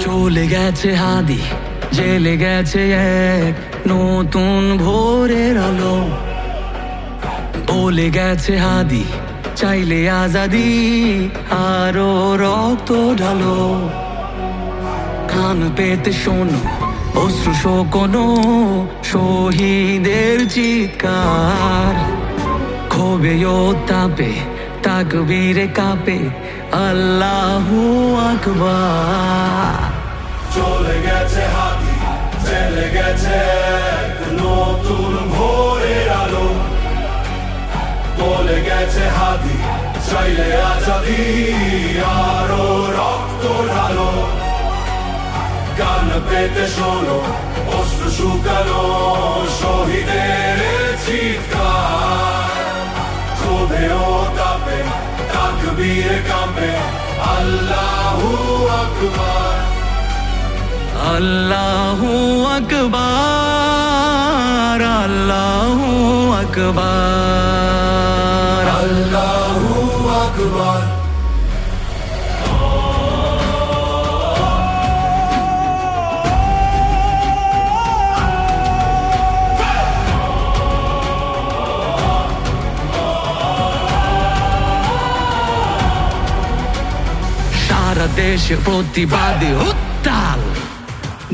চলে গেছে হাদি, জেলে গেছে এক নতুন ভোরের আলো। বলে গেছে হাদি, চাইলে আজাদি, আরো রক্ত ঢালো। কান পেতে শোনো অশ্রু শোকনো শহীদের চিৎকার। ক্ষোভে ও তাপে তাকবীরে কাঁপে আল্লাহু আকবার। চলে গেছে হাদি, জেলে গেছে এক নতুন ভোরের আলো। বলে গেছে হাদি, চাইলে আজাদি, আরো রক্ত ঢালো। কান পেতে শোনো অশ্রু শুকানো শহীদের চিৎকার। ক্ষোভে ও তাপে তাকবীরে কাঁপে আল্লাহু আকবার। আল্লাহু আকবার, আল্লাহু আকবার, আল্লাহু আকবার। সারা দেশে প্রতিবাদে উত্তাল,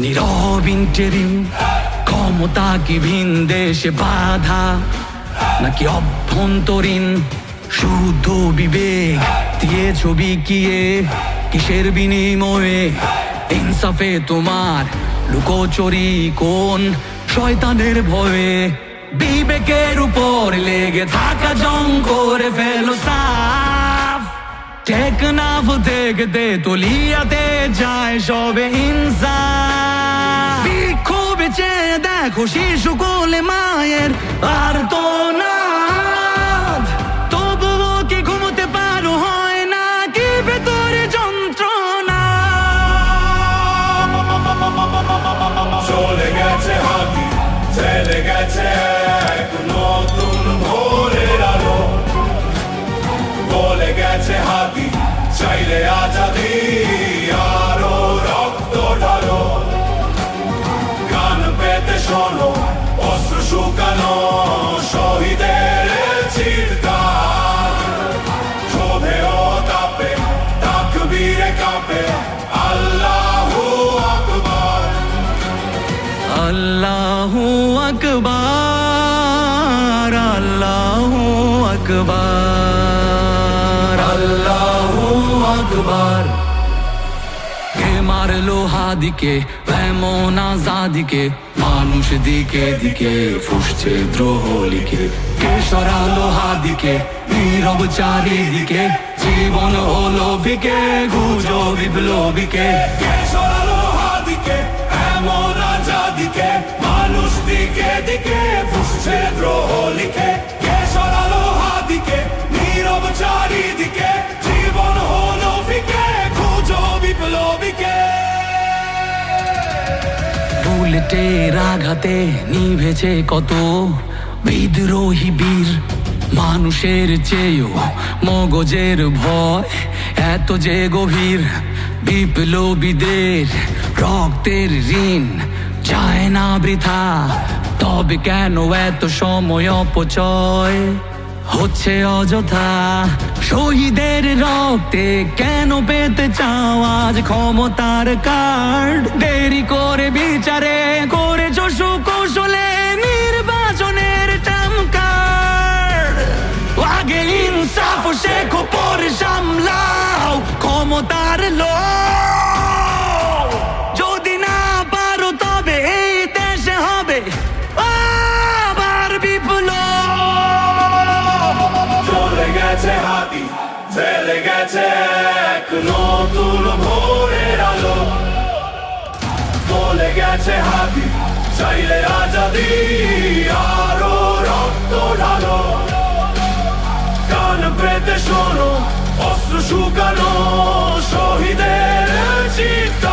নীরব ইন্টেরিম। ক্ষমতা কি ভিন দেশে বাধা নাকি অভ্যন্তরীণ? শুদ্ধ বিবেক দিয়ে ছবি কিয়ে কিসের বিনিময়ে? ইনসাফে তোমার লুকোচুরি কোন শয়তানের ভয়ে? বিবেকের উপর লেগে থাকা জং করে ফেলো সাফ। টেকনাফ থেকে তলিয়াতে যায় সবে ইনসাফ। বিক্ষোভে চেয়ে দেখো শিশু কোলে মায়ের আর তো না, তবুও কি ঘুমোতে পারো হয় না কি ভেতরে যন্ত্রণা? চলে গেছে হাদি, জেলে গেছে এক নতুন ভোরের আলো। বলে গেছে হাদি, চাইলে আজাদি, আরো রক্ত ঢালো। কান পেতে শোনো অশ্রু শুকানো শহীদের চিৎকার। ক্ষোভে ও তাপে তাকবীরে কাঁপে আল্লাহু আকবার। আল্লাহু আকবার, আল্লাহু আকবার, আল্লাহু আকবার। কে মারলো হাদিকে এমন আজাদিকে? মানুষ দিকে দিকে ফুসছে দ্রোহ লিখে। কে সরালো হাদিকে নীরব চারিদিকে? জীবন হলো বিকে গুজো বিপ্লবীকে। কে সরালো হাদিকে এমন আজাদিকে? মানুষ দিকে দিকে ফুসছে দ্রোহ লিখে। কে সরালো হাদিকে নীরব চারিদিকে? জীবন হলো ফিকে খুঁজো বিপ্লবীকে। বুলেটের আঘাতে নিভেছে কত বিদ্রোহী বীর। মানুষের চেয়েও মগজের ভয় এত যে গভীর। বিপ্লবীদের রক্তের ঋণ যায় না বৃথা, তবে কেন এত সময় অপচয় হচ্ছে অযথা? শহীদের রক্তে কেন পেতে চাও আজ ক্ষমতার কার্ড? দেরি করে বিচারে করেছ সুকৌশলে নির্বাচনের ট্রাম্প কার্ড। আগে ইনসাফ শেখো পরে সামলাও ক্ষমতার লোভ। যদি না পারো তবে এই দেশে হবে আবার বিপ্লব। চলে গেছে হাদি, জেলে গেছে এক নতুন ভোরের আলো। বলে গেছে হাদি, চাইলে আজাদি, আরো রক্ত ঢালো। কান পেতে শোনো অশ্রু শুকানো শহীদের চিৎকার।